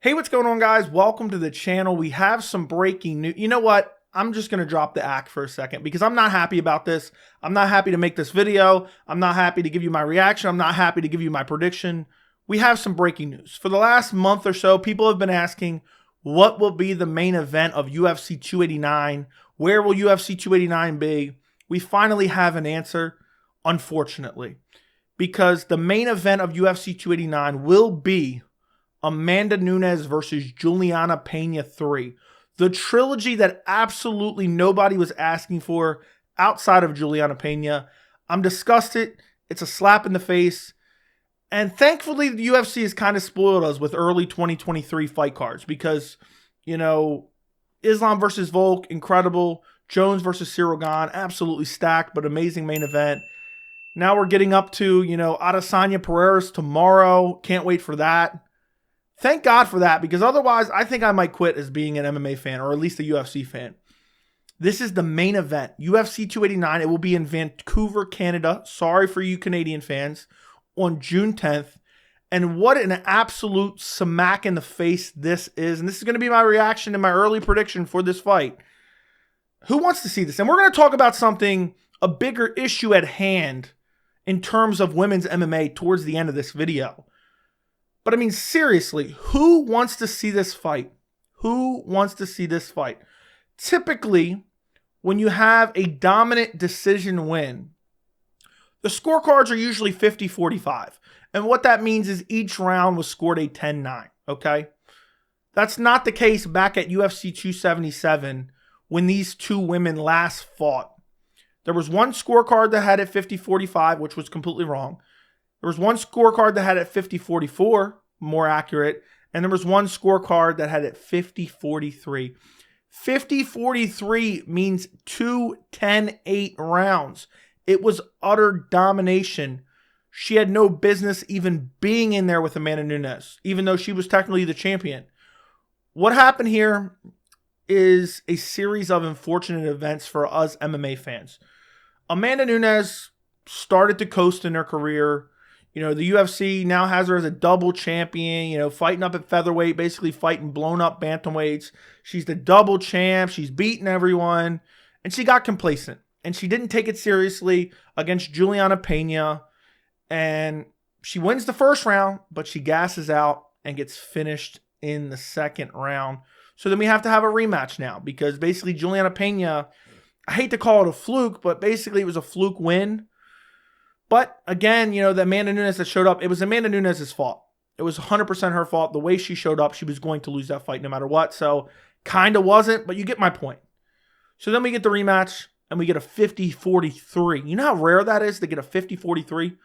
Hey, what's going on, guys? Welcome to the channel. We have some breaking news. You know what? I'm just going to drop the act for a second because I'm not happy about this. I'm not happy to make this video. I'm not happy to give you my reaction. I'm not happy to give you my prediction. We have some breaking news. For the last month or so, people have been asking, what will be the main event of UFC 289? Where will UFC 289 be? We finally have an answer, unfortunately, because the main event of UFC 289 will be Amanda Nunes versus Julianna Pena 3. The trilogy that absolutely nobody was asking for outside of Julianna Pena. I'm disgusted. It's a slap in the face. And thankfully, the UFC has kind of spoiled us with early 2023 fight cards because, Islam versus Volk, incredible. Jones versus Cyril Gane, absolutely stacked, but amazing main event. Now we're getting up to, Adesanya Pereira's tomorrow. Can't wait for that. Thank God for that, because otherwise I think I might quit as being an MMA fan, or at least a UFC fan. This is the main event, UFC 289. It will be in Vancouver, Canada. Sorry for you Canadian fans. On June 10th. And what an absolute smack in the face this is. And this is going to be my reaction and my early prediction for this fight. Who wants to see this? And we're going to talk about something, a bigger issue at hand in terms of women's MMA towards the end of this video. But I mean, seriously, who wants to see this fight? Who wants to see this fight? Typically, when you have a dominant decision win, the scorecards are usually 50-45. And what that means is each round was scored a 10-9, okay? That's not the case back at UFC 277 when these two women last fought. There was one scorecard that had it 50-45, which was completely wrong. There was one scorecard that had it 50-44, more accurate, and there was one scorecard that had it 50-43. 50-43 means 2 10-8 rounds. It was utter domination. She had no business even being in there with Amanda Nunes, even though she was technically the champion. What happened here is a series of unfortunate events for us MMA fans. Amanda Nunes started to coast in her career. The UFC now has her as a double champion, fighting up at featherweight, basically fighting blown up bantamweights. She's the double champ. She's beaten everyone. And she got complacent. And she didn't take it seriously against Julianna Pena. And she wins the first round, but she gasses out and gets finished in the second round. So then we have to have a rematch now because basically Julianna Pena, I hate to call it a fluke, but basically it was a fluke win. But again, the Amanda Nunes that showed up, it was Amanda Nunes' fault. It was 100% her fault. The way she showed up, she was going to lose that fight no matter what. So kind of wasn't, but you get my point. So then we get the rematch and we get a 50-43. You know how rare that is to get a 50-43?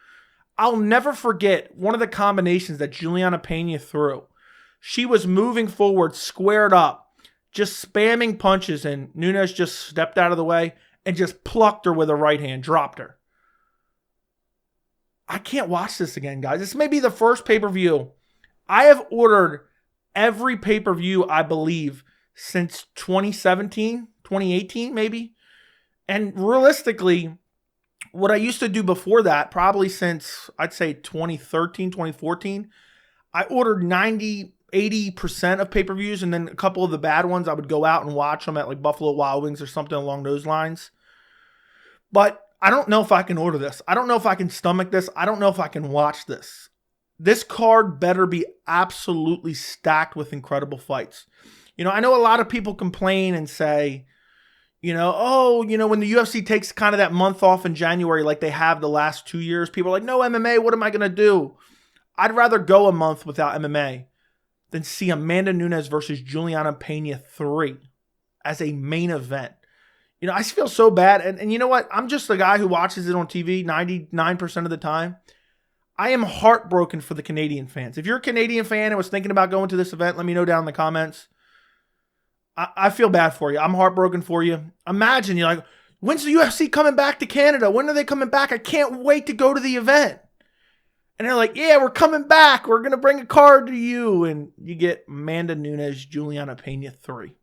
I'll never forget one of the combinations that Julianna Pena threw. She was moving forward, squared up, just spamming punches, and Nunes just stepped out of the way and just plucked her with a right hand, dropped her. I can't watch this again, guys. This may be the first pay-per-view. I have ordered every pay-per-view, I believe, since 2017, 2018, maybe. And realistically, what I used to do before that, probably since, I'd say 2013, 2014, I ordered 80% of pay-per-views, and then a couple of the bad ones, I would go out and watch them at like Buffalo Wild Wings or something along those lines. But I don't know if I can order this. I don't know if I can stomach this. I don't know if I can watch this. This card better be absolutely stacked with incredible fights. I know a lot of people complain and say, when the UFC takes kind of that month off in January like they have the last 2 years, people are like, no MMA, what am I going to do? I'd rather go a month without MMA than see Amanda Nunes versus Julianna Pena 3 as a main event. I feel so bad. And you know what? I'm just a guy who watches it on TV 99% of the time. I am heartbroken for the Canadian fans. If you're a Canadian fan and was thinking about going to this event, let me know down in the comments. I feel bad for you. I'm heartbroken for you. Imagine you're like, when's the UFC coming back to Canada? When are they coming back? I can't wait to go to the event. And they're like, yeah, we're coming back. We're going to bring a card to you. And you get Amanda Nunes, Julianna Pena 3.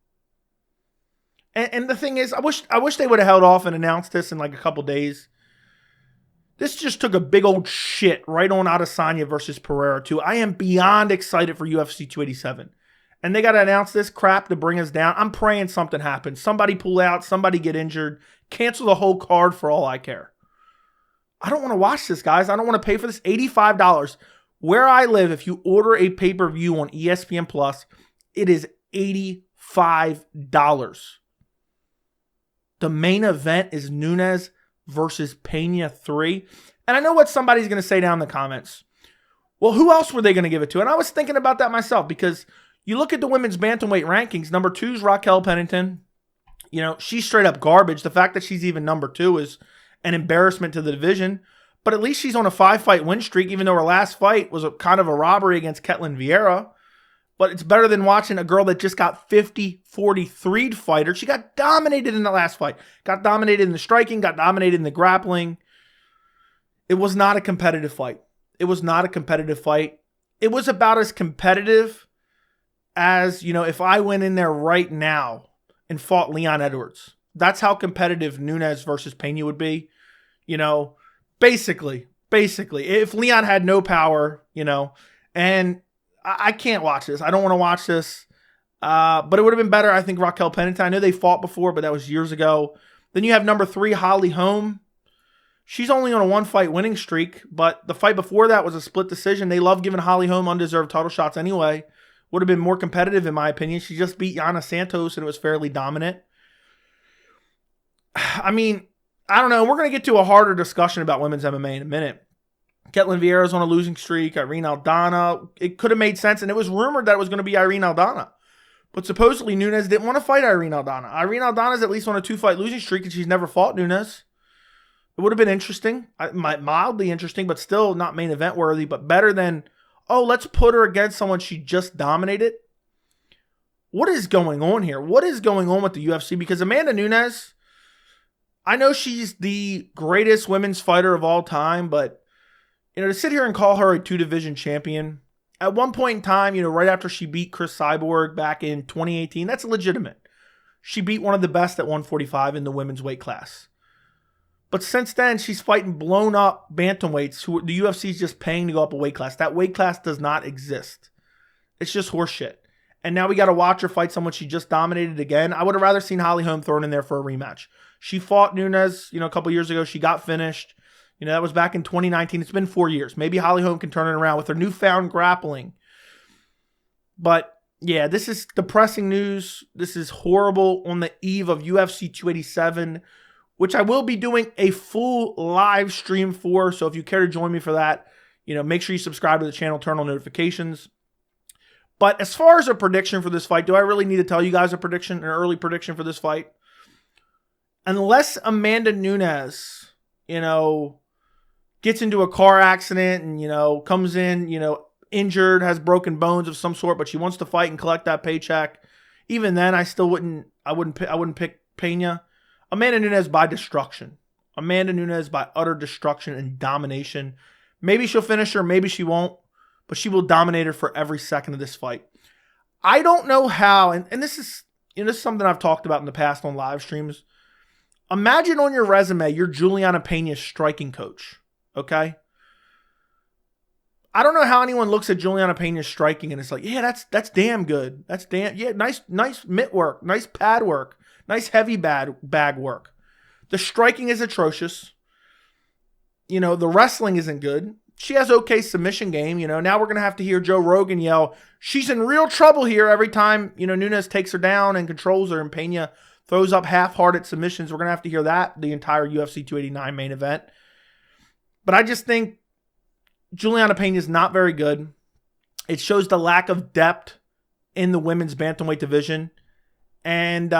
And the thing is, I wish they would have held off and announced this in like a couple days. This just took a big old shit right on Adesanya versus Pereira too. I am beyond excited for UFC 287. and they got to announce this crap to bring us down. I'm praying something happens. Somebody pull out, somebody get injured, cancel the whole card for all I care. I don't want to watch this, guys. I don't want to pay for this. $85. Where I live, if you order a pay-per-view on ESPN Plus, it is $85. The main event is Nunes versus Pena 3. And I know what somebody's going to say down in the comments. Well, who else were they going to give it to? And I was thinking about that myself, because you look at the women's bantamweight rankings. Number 2 is Raquel Pennington. You know, she's straight up garbage. The fact that she's even number 2 is an embarrassment to the division. But at least she's on a 5-fight win streak, even though her last fight was kind of a robbery against Ketlin Vieira. But it's better than watching a girl that just got 50-43'd fighter. She got dominated in the last fight. Got dominated in the striking, got dominated in the grappling. It was not a competitive fight. It was not a competitive fight. It was about as competitive as, you know, if I went in there right now and fought Leon Edwards. That's how competitive Nunes versus Pena would be. You know, basically, if Leon had no power, you know, and I can't watch this. I don't want to watch this. But it would have been better, I think, Raquel Pennington. I know they fought before, but that was years ago. Then you have number 3, Holly Holm. She's only on a 1-fight winning streak, but the fight before that was a split decision. They love giving Holly Holm undeserved title shots anyway. Would have been more competitive, in my opinion. She just beat Yana Santos, and it was fairly dominant. I mean, I don't know. We're going to get to a harder discussion about women's MMA in a minute. Ketlin Vieira's on a losing streak. Irene Aldana. It could have made sense, and it was rumored that it was going to be Irene Aldana. But supposedly Nunes didn't want to fight Irene Aldana. Irene Aldana's at least on a 2-fight losing streak, and she's never fought Nunes. It would have been interesting. Mildly interesting, but still not main event worthy. But better than, oh, let's put her against someone she just dominated. What is going on here? What is going on with the UFC? Because Amanda Nunes, I know she's the greatest women's fighter of all time, but you know, to sit here and call her a 2-division champion, at one point in time, you know, right after she beat Chris Cyborg back in 2018, that's legitimate. She beat one of the best at 145 in the women's weight class. But since then, she's fighting blown up bantamweights who the UFC is just paying to go up a weight class. That weight class does not exist. It's just horseshit. And now we got to watch her fight someone she just dominated again. I would have rather seen Holly Holm thrown in there for a rematch. She fought Nunes, you know, a couple years ago. She got finished. You know, that was back in 2019. It's been 4 years. Maybe Holly Holm can turn it around with her newfound grappling. But yeah, this is depressing news. This is horrible on the eve of UFC 287, which I will be doing a full live stream for. So if you care to join me for that, you know, make sure you subscribe to the channel, turn on notifications. But as far as a prediction for this fight, do I really need to tell you guys a prediction, an early prediction for this fight? Unless Amanda Nunes, you know, gets into a car accident and, you know, comes in, you know, injured, has broken bones of some sort, but she wants to fight and collect that paycheck. Even then, I wouldn't pick Pena. Amanda Nunes by destruction. Amanda Nunes by utter destruction and domination. Maybe she'll finish her, maybe she won't, but she will dominate her for every second of this fight. I don't know how, and this is, you know, this is something I've talked about in the past on live streams. Imagine on your resume, you're Julianna Pena's striking coach. Okay? I don't know how anyone looks at Julianna Pena's striking and it's like, yeah, that's damn good. That's damn, yeah, nice mitt work, nice pad work, nice heavy bag work. The striking is atrocious. You know, the wrestling isn't good. She has okay submission game. You know, now we're going to have to hear Joe Rogan yell, she's in real trouble here every time, you know, Nunes takes her down and controls her and Pena throws up half-hearted submissions. We're going to have to hear that the entire UFC 289 main event. But I just think Julianna Pena is not very good. It shows the lack of depth in the women's bantamweight division. And,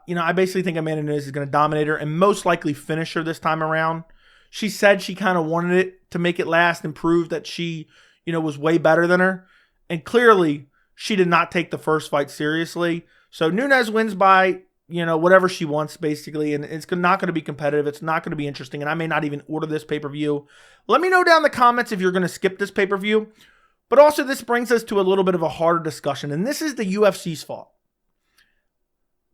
you know, I basically think Amanda Nunes is going to dominate her and most likely finish her this time around. She said she kind of wanted it to make it last and prove that she, you know, was way better than her. And clearly, she did not take the first fight seriously. So Nunes wins by, you know, whatever she wants, basically. And it's not going to be competitive. It's not going to be interesting. And I may not even order this pay-per-view. Let me know down in the comments if you're going to skip this pay-per-view. But also, this brings us to a little bit of a harder discussion. And this is the UFC's fault.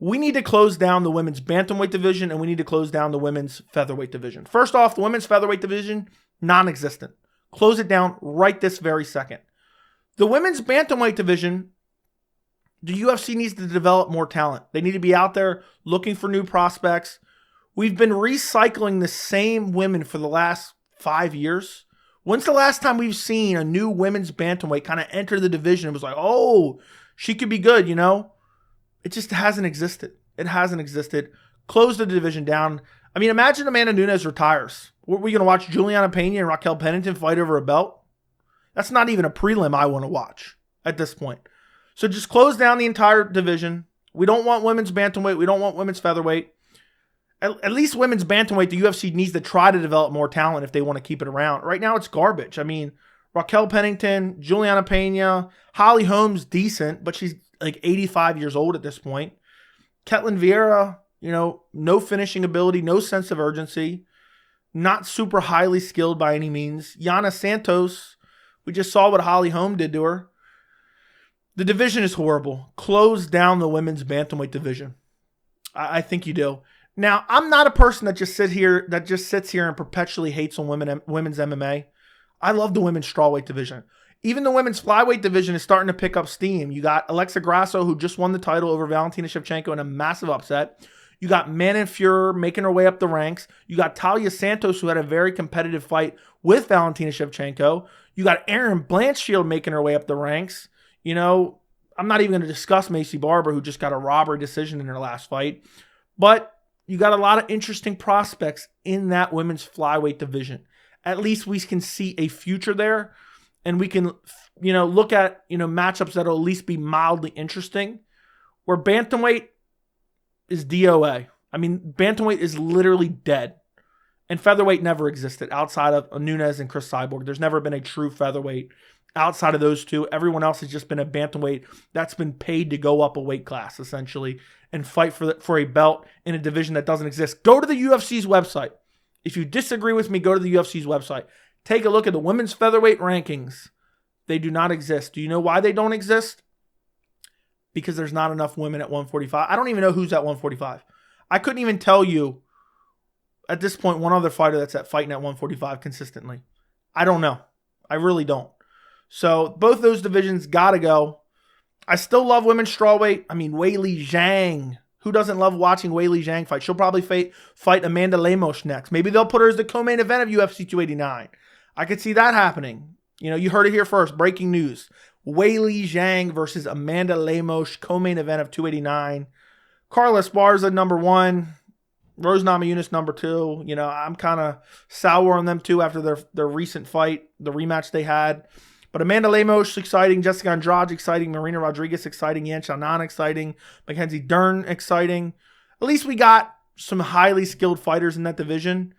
We need to close down the women's bantamweight division and we need to close down the women's featherweight division. First off, the women's featherweight division, non-existent. Close it down right this very second. The women's bantamweight division the UFC needs to develop more talent. They need to be out there looking for new prospects. We've been recycling the same women for the last 5 years. When's the last time we've seen a new women's bantamweight kind of enter the division? It was like, oh, she could be good, you know? It just hasn't existed. It hasn't existed. Close the division down. I mean, imagine Amanda Nunes retires. What, are we going to watch Julianna Pena and Raquel Pennington fight over a belt? That's not even a prelim I want to watch at this point. So just close down the entire division. We don't want women's bantamweight. We don't want women's featherweight. At least women's bantamweight, the UFC needs to try to develop more talent if they want to keep it around. Right now, it's garbage. I mean, Raquel Pennington, Julianna Pena, Holly Holm's decent, but she's like 85 years old at this point. Ketlin Vieira, you know, no finishing ability, no sense of urgency, not super highly skilled by any means. Yana Santos, we just saw what Holly Holm did to her. The division is horrible. Close down the women's bantamweight division. I think you do. Now, I'm not a person that just sits here and perpetually hates on women's MMA. I love the women's strawweight division. Even the women's flyweight division is starting to pick up steam. You got Alexa Grasso, who just won the title over Valentina Shevchenko in a massive upset. You got Manon Fiorot making her way up the ranks. You got Talia Santos, who had a very competitive fight with Valentina Shevchenko. You got Erin Blanchfield making her way up the ranks. You know, I'm not even going to discuss Macy Barber, who just got a robbery decision in her last fight. But you got a lot of interesting prospects in that women's flyweight division. At least we can see a future there, and we can, you know, look at, you know, matchups that'll at least be mildly interesting. Where bantamweight is DOA. I mean, bantamweight is literally dead. And featherweight never existed outside of Nunes and Chris Cyborg. There's never been a true featherweight outside of those two. Everyone else has just been a bantamweight that's been paid to go up a weight class, essentially, and fight for a belt in a division that doesn't exist. Go to the UFC's website. If you disagree with me, go to the UFC's website. Take a look at the women's featherweight rankings. They do not exist. Do you know why they don't exist? Because there's not enough women at 145. I don't even know who's at 145. I couldn't even tell you at this point one other fighter that's fighting at 145 consistently. I don't know. I really don't. So both those divisions got to go. I still love women's strawweight. I mean, Weili Zhang. Who doesn't love watching Weili Zhang fight? She'll probably fight Amanda Lemos next. Maybe they'll put her as the co-main event of UFC 289. I could see that happening. You know, you heard it here first. Breaking news. Weili Zhang versus Amanda Lemos, co-main event of 289. Carla Esparza, number 1. Rose Namajunas, number 2. You know, I'm kind of sour on them too after their recent fight, the rematch they had. But Amanda Lemos, exciting. Jessica Andrade, exciting. Marina Rodriguez, exciting. Yan Xiaonan, exciting. Mackenzie Dern, exciting. At least we got some highly skilled fighters in that division.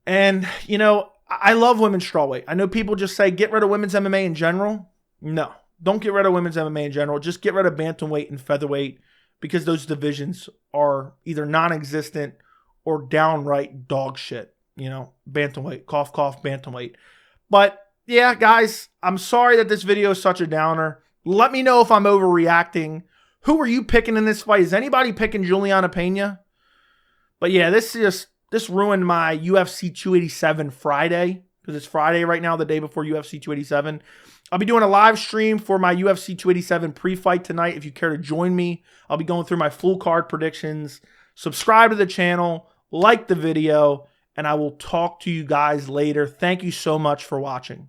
And, you know, I love women's strawweight. I know people just say, get rid of women's MMA in general. No, don't get rid of women's MMA in general. Just get rid of bantamweight and featherweight because those divisions are either non-existent or downright dog shit. You know, bantamweight, cough, cough, bantamweight. But yeah, guys, I'm sorry that this video is such a downer. Let me know if I'm overreacting. Who are you picking in this fight? Is anybody picking Julianna Pena? But yeah, this ruined my UFC 287 Friday, because it's Friday right now, the day before UFC 287. I'll be doing a live stream for my UFC 287 pre-fight tonight. If you care to join me, I'll be going through my full card predictions. Subscribe to the channel, like the video, and I will talk to you guys later. Thank you so much for watching.